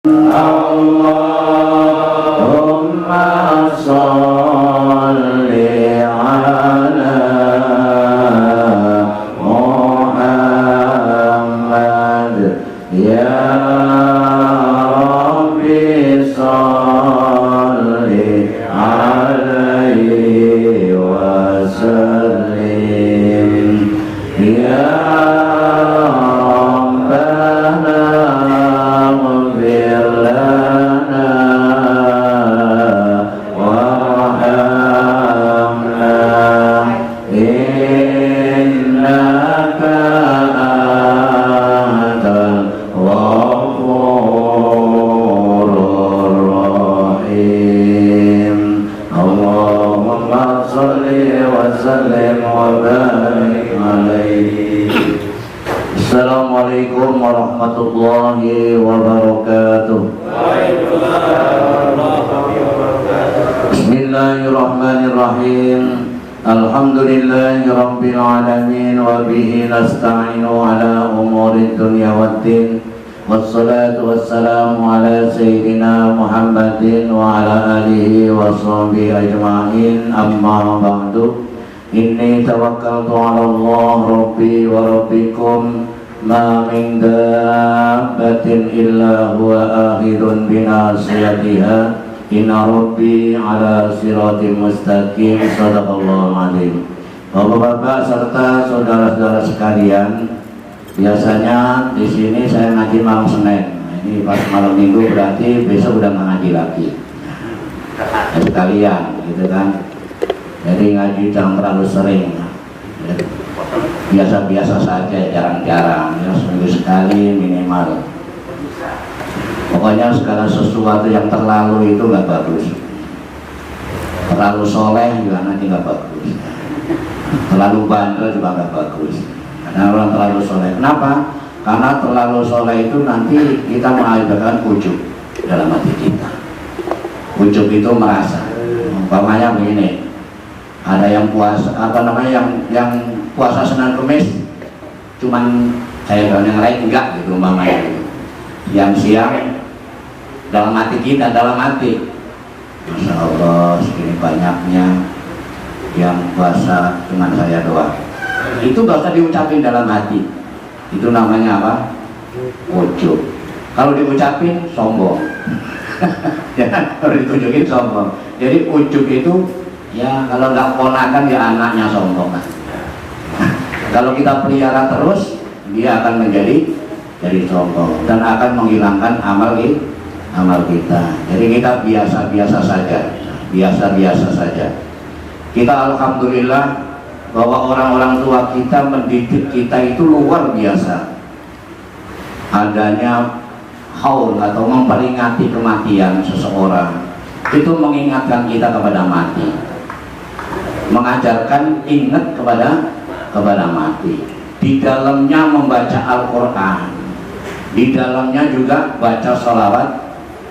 Allahumma sholli ala Muhammad ya Rabbi sholli alaihi wa sallim ya Assalamualaikum warahmatullahi wabarakatuh. Bismillahirrahmanirrahim. Alhamdulillahi rabbil alamin wa bihi nasta'inu ala umuri dunya waddin. Wassalatu wassalamu ala sayyidina Muhammadin wa ala alihi wa sahbihi ajma'in. Amma ba'du. Inni tawakkaltu ala Allah rabbi wa rabbikum ma min dabbatin illa huwa akhidun binasiyatiha inna rabbi ala siratim mustaqim. Sadaqallahul azim. Bapak-bapak serta saudara-saudara sekalian, biasanya di sini saya ngaji malam Senin. Ini pas malam Minggu berarti besok udah nggak ngaji lagi. Sekalian, gitu kan. Jadi ngaji jangan terlalu sering, biasa-biasa saja, jarang-jarang, ya, seminggu sekali minimal. Pokoknya segala sesuatu yang terlalu itu nggak bagus. Terlalu soleh juga nanti nggak bagus. Terlalu bandel juga nggak bagus. Karena orang terlalu soleh. Kenapa? Karena terlalu soleh itu nanti kita mengakibatkan ujub dalam hati kita. Ujub itu merasa, umpamanya begini. Ada yang puasa, yang puasa Senin Kemis, cuman saya dan yang lain enggak gitu umpamanya. Yang siang dalam hati kita, dalam hati, Masya Allah segini banyaknya yang puasa cuman saya doang. Itu gak usah diucapin dalam hati. Itu namanya apa? Ujub. Kalau diucapin sombong. Ya, kalau ditunjukin sombong. Jadi ujub itu ya kalau nggak ponakan ya anaknya sombong kan. Kalau kita pelihara terus dia akan menjadi sombong dan akan menghilangkan amal kita. Jadi kita biasa-biasa saja. Kita alhamdulillah bahwa orang-orang tua kita mendidik kita itu luar biasa. Adanya haul atau memperingati kematian seseorang itu mengingatkan kita kepada mati. Mengajarkan ingat kepada mati. Di dalamnya membaca Al-Quran, di dalamnya juga baca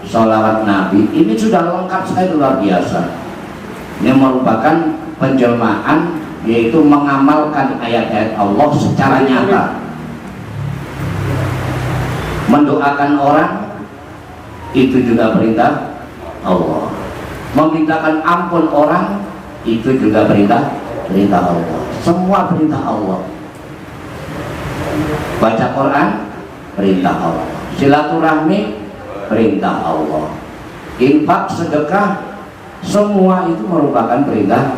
sholawat Nabi. Ini sudah lengkap sekali, luar biasa. Ini merupakan penjelmaan, yaitu mengamalkan ayat-ayat Allah secara nyata. Mendoakan orang itu juga perintah Allah. Memintakan ampun orang itu juga perintah Allah. Semua perintah Allah. Baca Quran perintah Allah. Silaturahmi perintah Allah. Infak, sedekah, semua itu merupakan perintah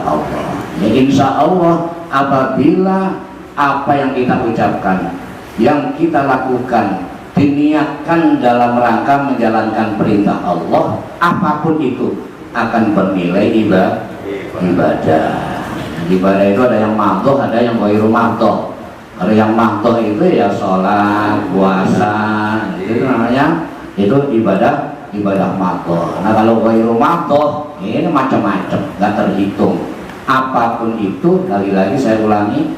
Allah. Ya, insya Allah apabila apa yang kita ucapkan, yang kita lakukan diniatkan dalam rangka menjalankan perintah Allah, apapun itu akan bernilai ibadah. Ibadah itu ada yang mahdoh, ada yang ghairu mahdoh. Kalau yang mahdoh itu ya sholat, puasa, itu namanya itu ibadah mahdoh. Nah kalau ghairu mahdoh ini macam-macam, nggak terhitung. Apapun itu, lagi-lagi saya ulangi,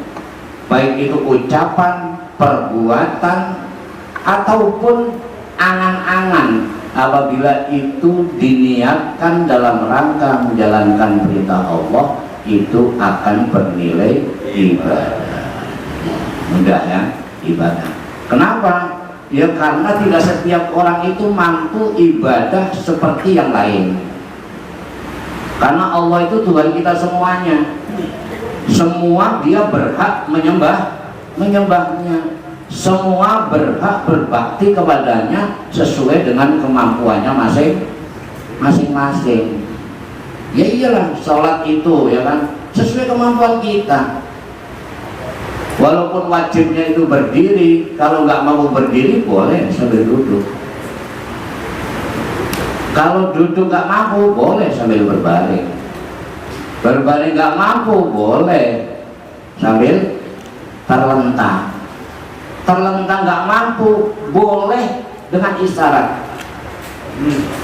baik itu ucapan, perbuatan, ataupun angan-angan, apabila itu diniatkan dalam rangka menjalankan perintah Allah, itu akan bernilai ibadah. Mudah ya, ibadah. Kenapa? Ya karena tidak setiap orang itu mampu ibadah seperti yang lain. Karena Allah itu Tuhan kita semuanya. Semua dia berhak menyembahnya. Semua berhak berbakti kepadanya sesuai dengan kemampuannya masing-masing. Ya iyalah, sholat itu ya kan sesuai kemampuan kita. Walaupun wajibnya itu berdiri, kalau nggak mau berdiri boleh sambil duduk. Kalau duduk nggak mampu boleh sambil berbaring. Berbaring nggak mampu boleh sambil terlentang. Terlentang nggak mampu boleh dengan isyarat.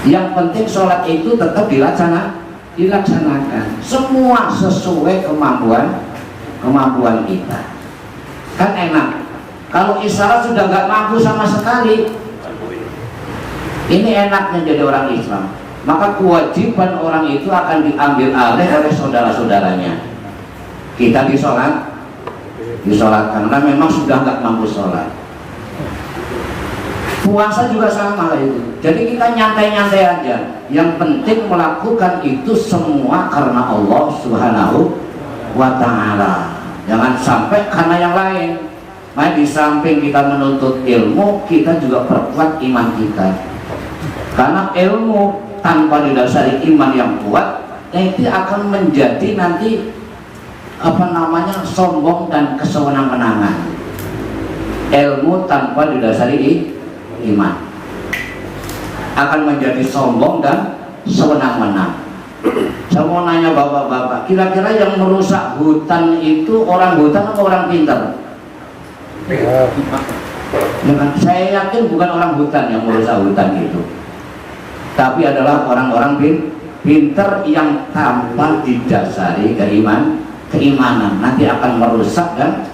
Yang penting sholat itu tetap dilaksanakan. Semua sesuai kemampuan kita. Kan enak. Kalau isyarat sudah nggak mampu sama sekali, ini enaknya jadi orang Islam. Maka kewajiban orang itu akan diambil alih oleh saudara-saudaranya. Kita disolatkan karena memang sudah nggak mampu sholat. Puasa juga sama lah itu. Jadi kita nyantai-nyantai aja. Yang penting melakukan itu semua karena Allah Subhanahu wa Ta'ala. Jangan sampai karena yang lain. Nah, di samping kita menuntut ilmu, kita juga perkuat iman kita. Karena ilmu tanpa didasari iman yang kuat, itu akan menjadi nanti sombong dan kesewenang-wenangan. Ilmu tanpa didasari iman akan menjadi sombong dan sewenang-wenang. Saya mau nanya bapak-bapak, kira-kira yang merusak hutan itu orang hutan atau orang pintar? Ya kan? Saya yakin bukan orang hutan yang merusak hutan itu, tapi adalah orang-orang pintar yang tanpa didasari keimanan nanti akan merusak dan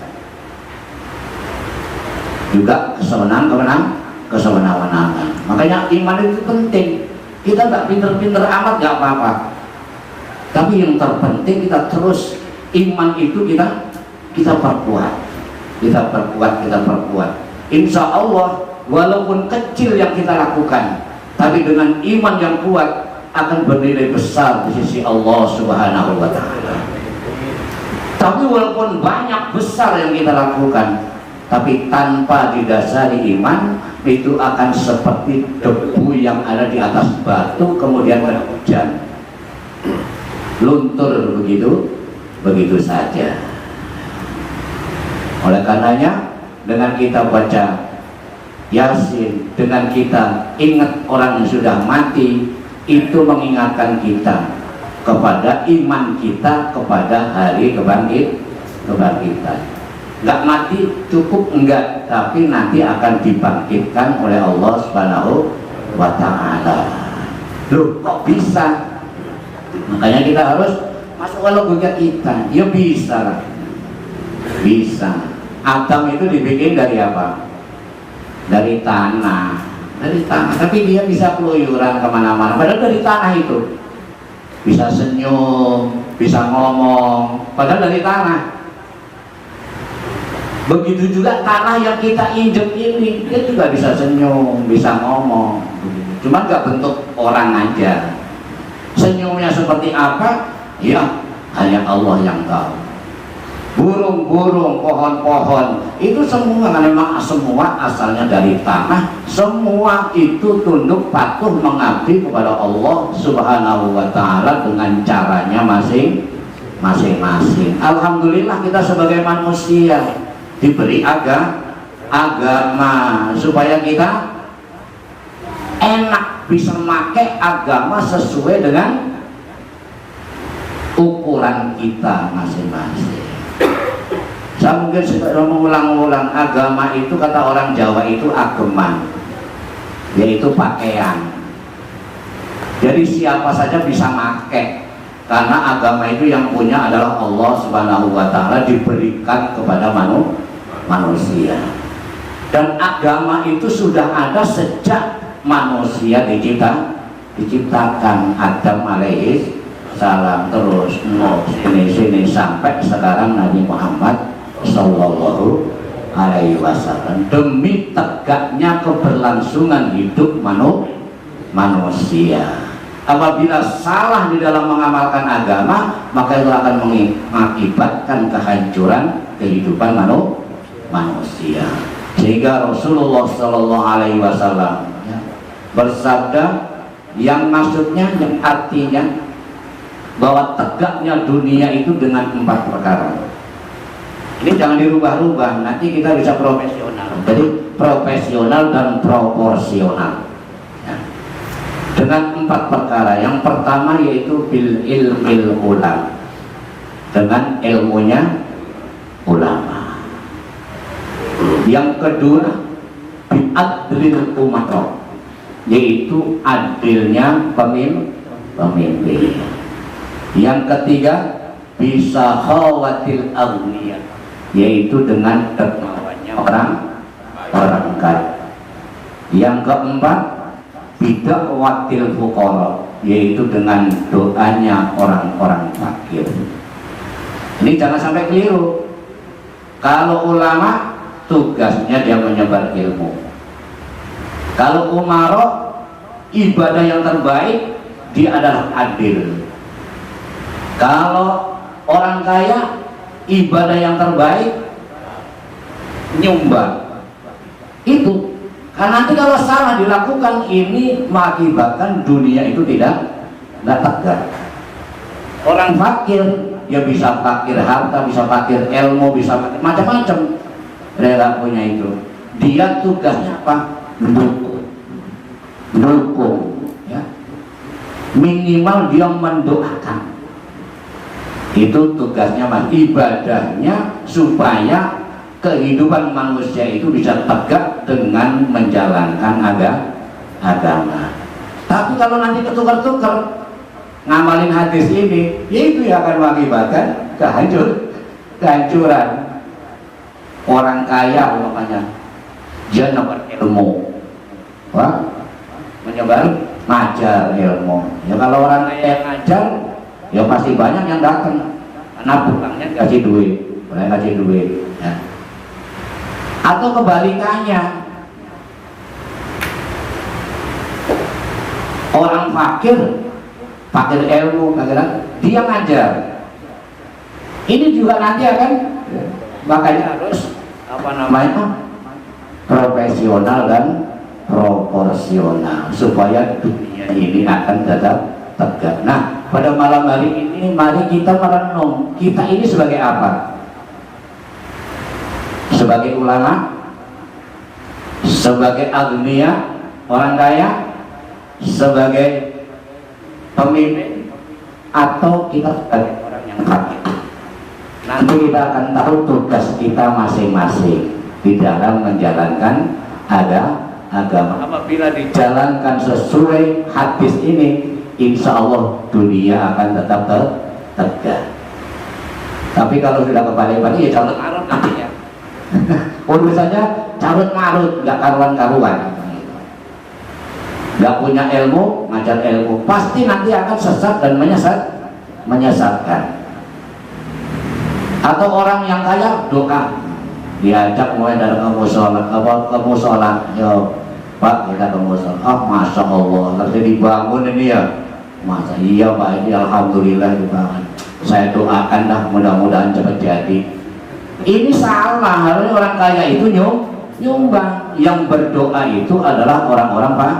juga kesewenang-wenangan. Makanya iman itu penting. Kita nggak pinter-pinter amat nggak apa-apa, tapi yang terpenting kita terus iman itu kita perkuat. Insya Allah walaupun kecil yang kita lakukan, tapi dengan iman yang kuat akan bernilai besar di sisi Allah Subhanahu wa Ta'ala. Tapi walaupun banyak besar yang kita lakukan, tapi tanpa didasari iman, itu akan seperti debu yang ada di atas batu kemudian hujan, luntur begitu saja. Oleh karenanya dengan kita baca Yasin, dengan kita ingat orang yang sudah mati, itu mengingatkan kita kepada iman kita kepada hari kebangkitan. Nggak mati cukup enggak, tapi nanti akan dibangkitkan oleh Allah Subhanahu wa Ta'ala. Loh kok bisa? Makanya kita harus masuk ke logika kita. Ya bisa lah, bisa. Adam itu dibikin dari apa? Dari tanah, tapi dia bisa keluyuran kemana-mana. Padahal dari tanah itu bisa senyum, bisa ngomong, padahal dari tanah. Begitu juga tanah yang kita injek ini, dia juga bisa senyum, bisa ngomong. Cuma gak bentuk orang aja. Senyumnya seperti apa? Ya hanya Allah yang tahu. Burung-burung, pohon-pohon, itu semua memang semua asalnya dari tanah. Semua itu tunduk patuh mengabdi kepada Allah Subhanahu wa Ta'ala dengan caranya masing-masing. Alhamdulillah kita sebagai manusia diberi agama supaya kita enak bisa memakai agama sesuai dengan ukuran kita masing-masing. Saya mungkin sudah mengulang-ulang, agama itu kata orang Jawa itu ageman, yaitu pakaian. Jadi siapa saja bisa pakai, karena agama itu yang punya adalah Allah Subhanahu wa Ta'ala, diberikan kepada manusia. Dan agama itu sudah ada sejak manusia diciptakan. Adam alaihi salam, terus sini sampai sekarang Nabi Muhammad sallallahu Alaihi Wasallam demi tegaknya keberlangsungan hidup manusia. Apabila salah di dalam mengamalkan agama, maka itu akan mengakibatkan kehancuran kehidupan manusia. Sehingga Rasulullah Shallallahu Alaihi Wasallam bersabda yang maksudnya, yang artinya bahwa tegaknya dunia itu dengan 4 perkara. Ini jangan dirubah-rubah, nanti kita bisa profesional. Jadi profesional dan proporsional ya. Dengan 4 perkara. Yang pertama yaitu bil ilmil ulama, dengan ilmunya ulama. Yang kedua bi adlil umaro, yaitu adilnya pemimpin. Yang ketiga bisa khawatil agniya, yaitu dengan dermawannya orang kaya. Yang keempat bidakwatil fuqara, yaitu dengan doanya orang-orang fakir. Ini jangan sampai keliru. Kalau ulama tugasnya dia menyebar ilmu. Kalau umaro ibadah yang terbaik dia adalah adil. Kalau orang kaya ibadah yang terbaik nyumbang. Itu karena nanti kalau salah dilakukan ini mengakibatkan dunia itu tidak tegak. Orang fakir ya bisa fakir harta, bisa fakir ilmu, bisa fakir macam-macam. Dia punya itu. Dia tugasnya apa? Mendukung ya. Minimal dia mendoakan. Itu tugasnya, ibadahnya supaya kehidupan manusia itu bisa tegak dengan menjalankan agama. Tapi kalau nanti ketukar-tukar ngamalin hadis ini, itu yang akan mengakibatkan kehancuran. Orang kaya umpamanya dia menyebar ilmu, ngajar ilmu. Ya kalau orang kaya yang ngajar, ya pasti banyak yang datang karena pulangnya kasih duit, ya. Atau kebalikannya, orang fakir ilmu, dia ngajar. Ini juga nanti akan, makanya harus profesional dan proporsional supaya dunia ini akan tetap tegak. Nah, pada malam hari ini mari kita merenung, kita ini sebagai apa? Sebagai ulama, sebagai agniya, orang kaya, sebagai pemimpin, atau kita sebagai orang yang fakir. Nanti kita akan tahu tugas kita masing-masing di dalam menjalankan agama. Apabila dijalankan sesuai hadis ini, insya Allah dunia akan tetap tegak. Tapi kalau sudah kebalik-balik ya carut marut nantinya. Urusannya carut marut, nggak karuan-karuan. Nggak punya ilmu, ngajar ilmu, pasti nanti akan sesat dan menyesatkan. Atau orang yang kaya doa, diajak mulai dari ke musola, yo Pak kita ke musola, masya Allah, harus dibangun ini ya. Masa iya Pak, ini alhamdulillah dibangun. Saya doakan dah mudah-mudahan cepat jadi. Ini salah, harusnya orang kaya itu nyumbang. Yang berdoa itu adalah orang-orang Pak.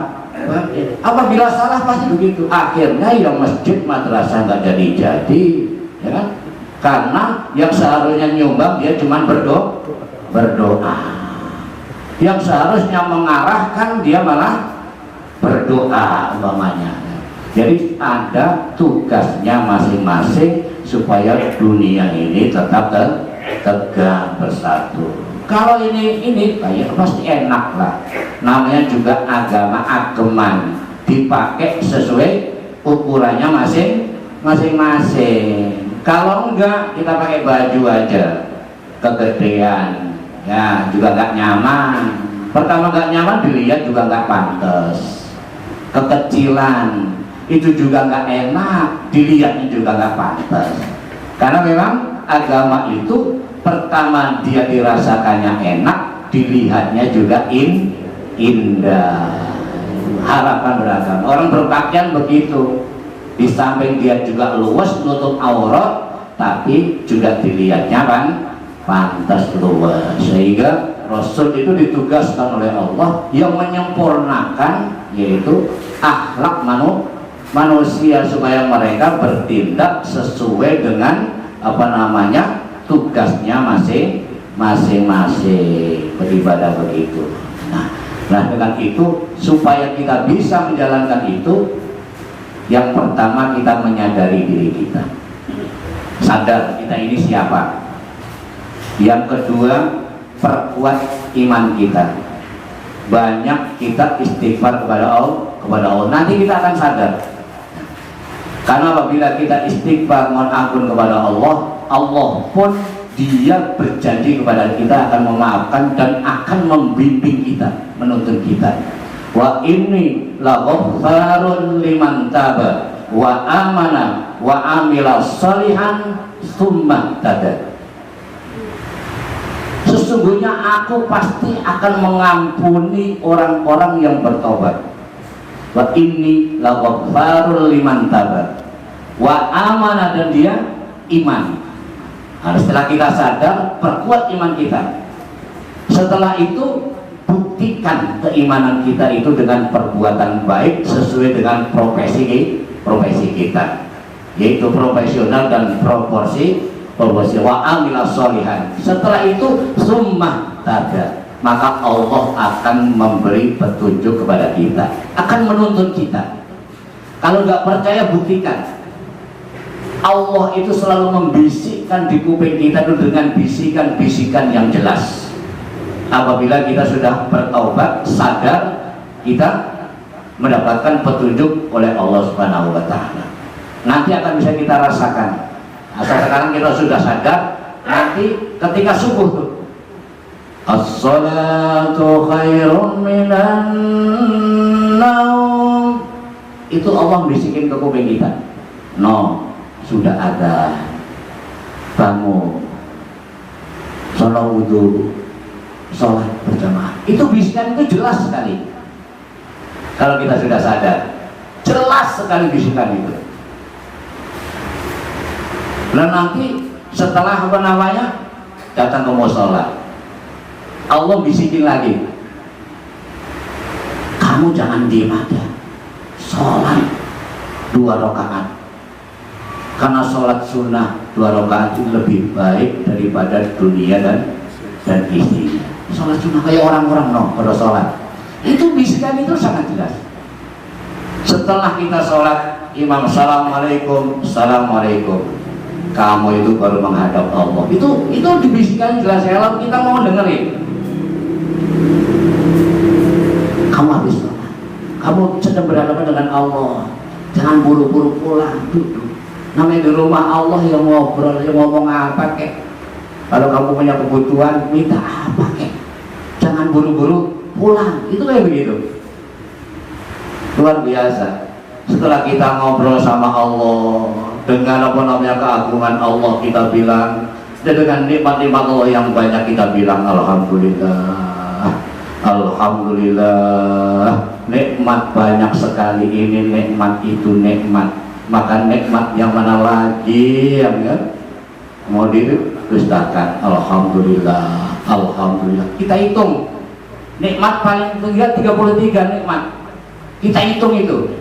Apabila salah pasti begitu. Akhirnya yang masjid madrasah nggak jadi, ya kan? Karena yang seharusnya nyumbang dia cuma berdoa. Yang seharusnya mengarahkan dia malah berdoa umpamanya. Jadi ada tugasnya masing-masing supaya dunia ini tetap tegak bersatu. Kalau ini kayak pasti enak lah. Namanya juga ageman, dipakai sesuai ukurannya masing-masing. Kalau enggak kita pakai baju aja kegedean, ya juga nggak nyaman. Pertama nggak nyaman, dilihat juga nggak pantas. Kekecilan itu juga nggak enak, dilihatnya juga nggak pantas. Karena memang agama itu pertama dia dirasakannya enak, dilihatnya juga indah. Harapan beragam. Orang berpakaian begitu, di samping dia juga luas nutup aurat, tapi juga dilihatnya kan pantas luas. Sehingga Rasul itu ditugaskan oleh Allah yang menyempurnakan, yaitu akhlak manusia, supaya mereka bertindak sesuai dengan tugasnya masing-masing, beribadah begitu. Nah dengan itu, supaya kita bisa menjalankan itu, yang pertama kita menyadari diri kita, sadar kita ini siapa. Yang kedua, perkuat iman kita, banyak kita istighfar kepada Allah. Nanti kita akan sadar, karena apabila kita istighfar mohon ampun kepada Allah, Allah pun dia berjanji kepada kita akan memaafkan dan akan membimbing kita, menuntun kita. Wa inni laghaffarun liman taba wa amana wa amila shalihan tsumma tada. Sesungguhnya aku pasti akan mengampuni orang-orang yang bertobat. Wa inni laghaffarun liman taba wa amana, dan dia iman. Nah, setelah kita sadar, perkuat iman kita. Setelah itu, buktikan keimanan kita itu dengan perbuatan baik sesuai dengan profesi kita, yaitu profesional dan proporsi wa amila sholihan. Setelah itu summah tada, maka Allah akan memberi petunjuk kepada kita, akan menuntun kita. Kalau nggak percaya, buktikan. Allah itu selalu membisikkan di kuping kita itu dengan bisikan-bisikan yang jelas. Apabila kita sudah bertaubat, sadar, kita mendapatkan petunjuk oleh Allah Subhanahu wa Ta'ala. Nanti akan bisa kita rasakan. Asal sekarang kita sudah sadar, nanti ketika subuh tuh, as-salatu khairum minan naum, itu Allah bisikin ke kuping kita, no, sudah ada, kamu sholat wudhu, sholat berjamaah. Itu bisikan itu jelas sekali. Kalau kita sudah sadar, jelas sekali bisikan itu. Dan nanti setelah datang ke musola, Allah bisikin lagi, kamu jangan diem aja, sholat 2 rakaat. Karena sholat sunnah 2 rakaat itu lebih baik daripada dunia dan istrinya. Sholat sunnah kayak orang-orang pada sholat. Itu bisikan itu sangat jelas. Setelah kita sholat, imam assalamualaikum, assalamualaikum, kamu itu baru menghadap Allah. Itu dibisikkan jelas. Kalau kita mau dengerin, kamu habis sholat, kamu sedang berhadapan dengan Allah, jangan buru-buru pulang, duduk. Namanya di rumah Allah, yang ngobrol, yang ngomong apa kek. Kalau kamu punya kebutuhan, minta apa kek. Jangan buru-buru pulang. Itu kayak begitu. Luar biasa. Setelah kita ngobrol sama Allah, dengan keagungan Allah kita bilang, dan dengan nikmat-nikmat Allah yang banyak kita bilang alhamdulillah, alhamdulillah. Nikmat banyak sekali, ini nikmat, itu nikmat. Maka nikmat yang mana lagi yang mau didustakan? Alhamdulillah, alhamdulillah. Kita hitung nikmat paling tinggi 33 nikmat. Kita hitung itu.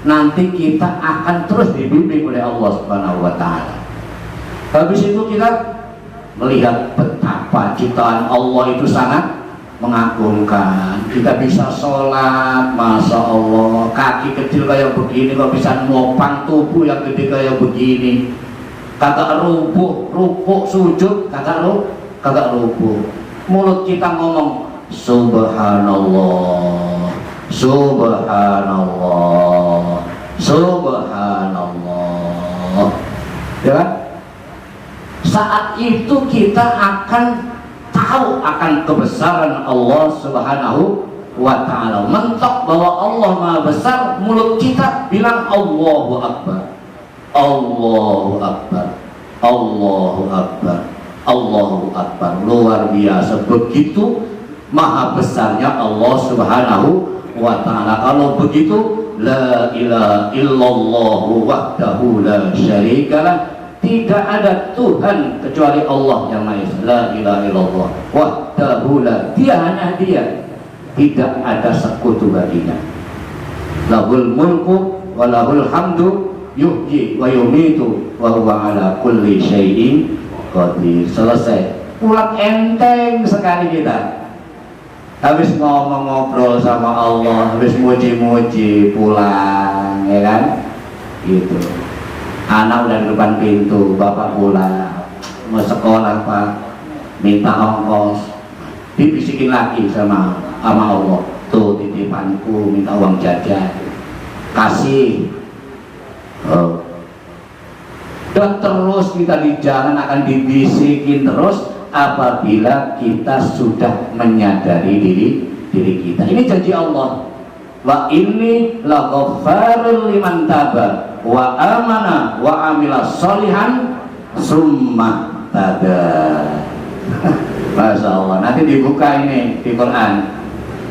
Nanti kita akan terus dibimbing oleh Allah Subhanahu wa Ta'ala. Habis itu kita melihat betapa ciptaan Allah itu sangat mengagumkan. Kita bisa sholat, masya Allah, kaki kecil kayak begini kok bisa nopang tubuh yang gede kayak begini. Kagak rubuh sujud, kagak rubuh. Mulut kita ngomong subhanallah, subhanallah, subhanallah. Ya kan? Saat itu kita akan tahu akan kebesaran Allah Subhanahu wa Ta'ala. Mentok bahwa Allah Maha Besar, mulut kita bilang Allahu Akbar, Allahu Akbar, Allahu Akbar, Allahu Akbar, luar biasa, begitu maha besarnya Allah Subhanahu wa ta'ala. Kalau begitu, la ilaha illallah wahdahu la syarikalah, tidak ada Tuhan kecuali Allah yang Maha Esa. La ilaha illallah wahdahu la, dia hanya dia, tidak ada sekutu baginya. Lahul mulku wa lahul hamdu yuhyi wa yumitu wa huwa ala kulli syai'in qadir. Selesai, pulang enteng sekali kita. Habis ngomong ngobrol sama Allah, habis muji-muji, pulang, ya kan? Gitu. Anak udah di depan pintu, bapak pulang, mau sekolah pak, minta ongkos, dibisikin lagi sama Allah, tuh titipanku, minta uang jajan, kasih. Dan terus kita di jalan akan dibisikin terus, apabila kita sudah menyadari diri kita. Ini janji Allah. Wa inni laghaffarul liman taba wa amana wa amila sholihan summa tada. Masya Allah. Nanti dibuka ini di Quran,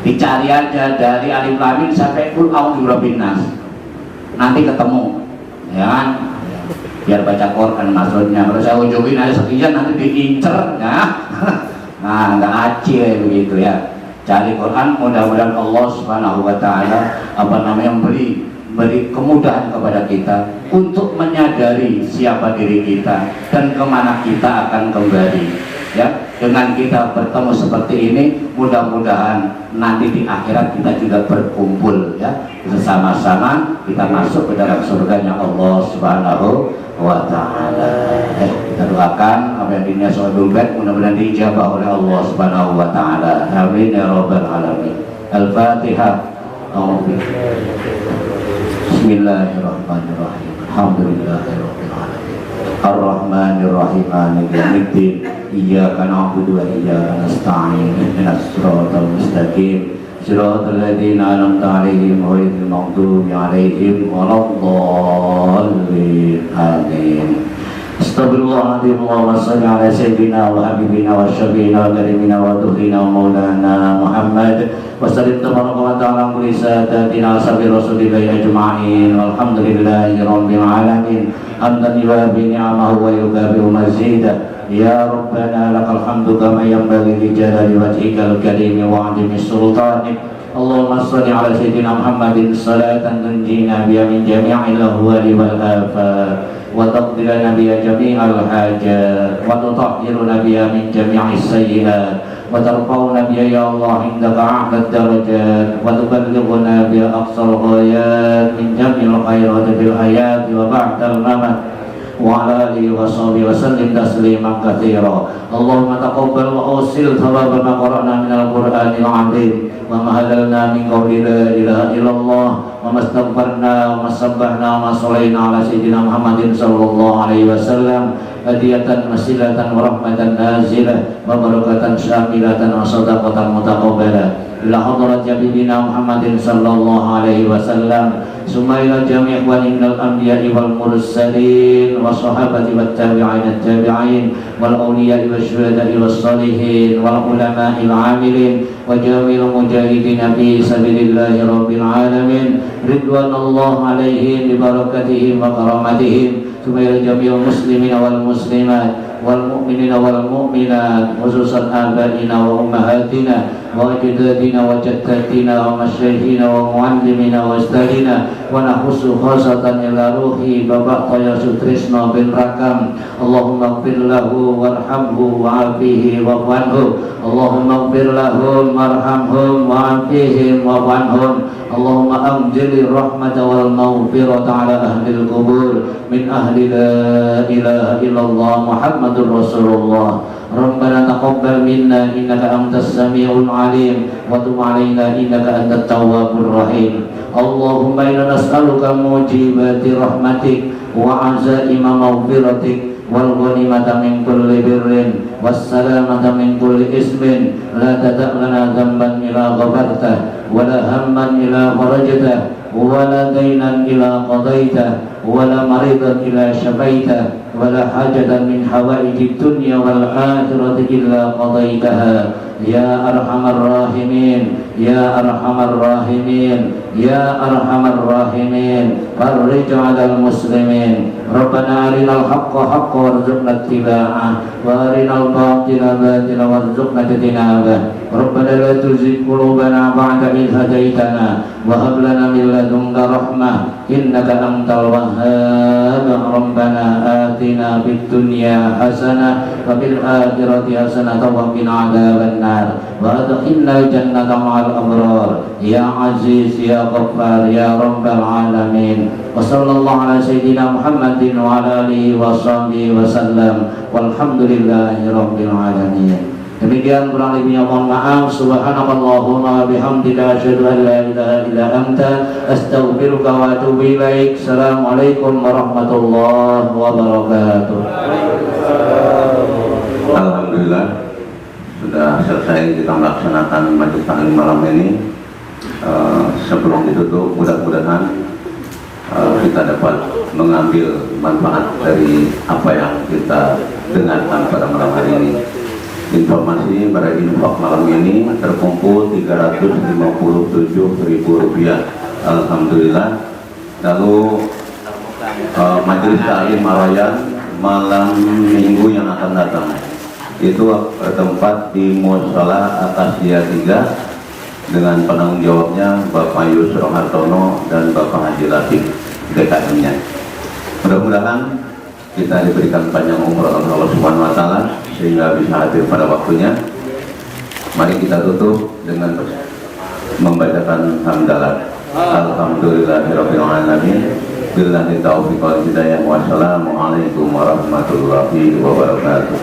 dicari aja dari alif lam mim sampai qul a'udzu birabbin nas. Nanti ketemu, ya kan? Biar baca Quran maksudnya. Kalau saya ujungin aja sekian nanti diincer, ya. Nah, nggak acil begitu ya. Cari Quran, mudah-mudahan Allah Subhanahu wa ta'ala beri kemudahan kepada kita untuk menyadari siapa diri kita dan kemana kita akan kembali. Ya, dengan kita bertemu seperti ini, mudah-mudahan nanti di akhirat kita juga berkumpul, ya, bersama-sama kita masuk ke dalam surganya Allah Subhanahu wa ta'ala. Kita doakan apa yang diniat soal bed, mudah-mudahan dijabah oleh Allah Subhanahu wa ta'ala. Amin ya rabbal alamin. Al-Fatihah. Bismillahirrahmanirrahim. Alhamdulillahirabbil alamin. Ar-Rahmanir-Rahim. Maliki yaumiddin. Iyyaka na'budu wa iyyaka nasta'in. Ihdinas siratal mustaqim. Siratal ladzina an'amta 'alaihim ghairil maghdubi 'alaihim waladdallin. Amin. Astagfirullahaladzim. Allahumma shalli ala sayyidina wa habibina wa syafiina wa karimina wa tuhlina wa maulana Muhammad wa sallim tabaraka wa ta'ala kulli sadatina sabi rasulillahi ajma'in walhamdulillahi rabbil alamin hamdan yuwafi ni'amahu wa yukafi'u mazidah. Ya Rabbana lakal hamdu kama yanbaghi li jalali wajhikal karim wa 'azimi sultanik. Allahumma shalli ala sayyidina Muhammadin salatan tunjina biha min jami'il ahwali wal afat wa taqdi lana biha jami'al hajat wa tutahhiruna biha min jami'is sayyi'at wa tarfa'una biha ya Allah indaka a'la darajat wa tuballighuna biha aqsal ghayat min jami'il khairati fil hayati wa ba'dal mamat wa ala alihi wa sahbihi wa sallim tasliman katsira. Allahumma taqabbal wa usil thawaba ma qara'na minal Qur'anil 'azim wa ma halalna min qawli la ilaha illallah wa mastaghfarna wa masabbahna wa sallayna ala sayyidina Muhammadin sallallahu alaihi wasallam hadiyatan masilatan wa rahmatan nazilah wa barakatan syamilatan wa sadaqatan mutaqabbalah ila hadrat jabibina Muhammadin sallallahu alaihi wasallam summa ila jami' ikhwani minal anbiya'i wal mursalin wa sahabati wat tabi'in tabi'in wal awliya'i wash syuhada'i was salihin wal ulama'il 'amilin wa jami'il mujahidin fi sabilillahi rabbil alamin ridwanallahu alaihim bi barakatihim wa karamatihim summa ila jami'il muslimin wal muslimat wal mu'minina wal mu'minat khususan abaina wa ummahatina wa ajdadina wa jaddatina wa masyayikhina wa muallimina wa ustadina wa nakhussu khasatan ila ruhi Bapak Toya Sutrisno bin Rakam. Allahumma ighfir lahu warhamhu wa'afihi wa'fu anhu. Allahumma ighfir lahum warhamhum wa'afihim wa'fu anhum. Allahumma anzil rahmata wal maghfirata ala ahli al-qubur min ahli la ilaha illallah Muhammadur Rasulullah. Rabbana taqabbal minna innaka antas samiul alim wa tub alaina innaka antat tawwabur rahim. Allahumma inna nas'aluka mujibati rahmatik wa azaima maghfiratik wal ghanimata min kulli birrin was salamata min kulli ismin la tada'lana dhanban ila ghafartah wa la hamman ila farajtah ولا دينا إلا قضيته ولا مريضا إلا شفيته ولا حاجة من حوائج الدنيا والآخرة إلا قضيتها يا أرحم الراحمين يا أرحم الراحمين يا أرحم الراحمين فرج على المسلمين ربنا أرنا الحق حقا وارزقنا اتباعه وأرنا الباطل باطلا وارزقنا اجتنابه ربنا لا تزغ قلوبنا بعد إذ هديتنا وهب لنا من لدنك رحمة إنك أنت الوهاب ربنا آتنا في الدنيا حسنة وفي الآخرة حسنة وقنا عذاب النار وأدخلنا الجنة مع الأبرار يا عزيز يا غفار يا رب العالمين وصلى الله على سيدنا محمد وعلى آله وصحبه وسلم والحمد لله رب العالمين. Demikian kurang lebihnya mohon maaf. Subhanakallahumma wa bihamdika asyhadu an la ilaha illa anta astaghfiruka wa atubu ilaik. Assalamualaikum warahmatullahi wabarakatuh. Alhamdulillah sudah selesai kita melaksanakan majelis taklim malam ini. Sebelum ditutup, mudah-mudahan kita dapat mengambil manfaat dari apa yang kita dengarkan pada malam hari ini. Informasi pada infak malam ini terkumpul Rp357.000. Alhamdulillah. Lalu majelis taklim Marayan malam minggu yang akan datang itu bertempat di Mushola Akasia 3 dengan penanggung jawabnya Bapak Yusro Hartono dan Bapak Haji Latif DKM-nya. Mudah-mudahan kita diberikan panjang umur oleh Allah Subhanahu wa taala sehingga bisa hadir pada waktunya. Mari kita tutup dengan membacakan hamdalah. Alhamdulillahirabbil alamin. Billahi taufiq wal hidayah. Wassalamualaikum warahmatullahi wabarakatuh.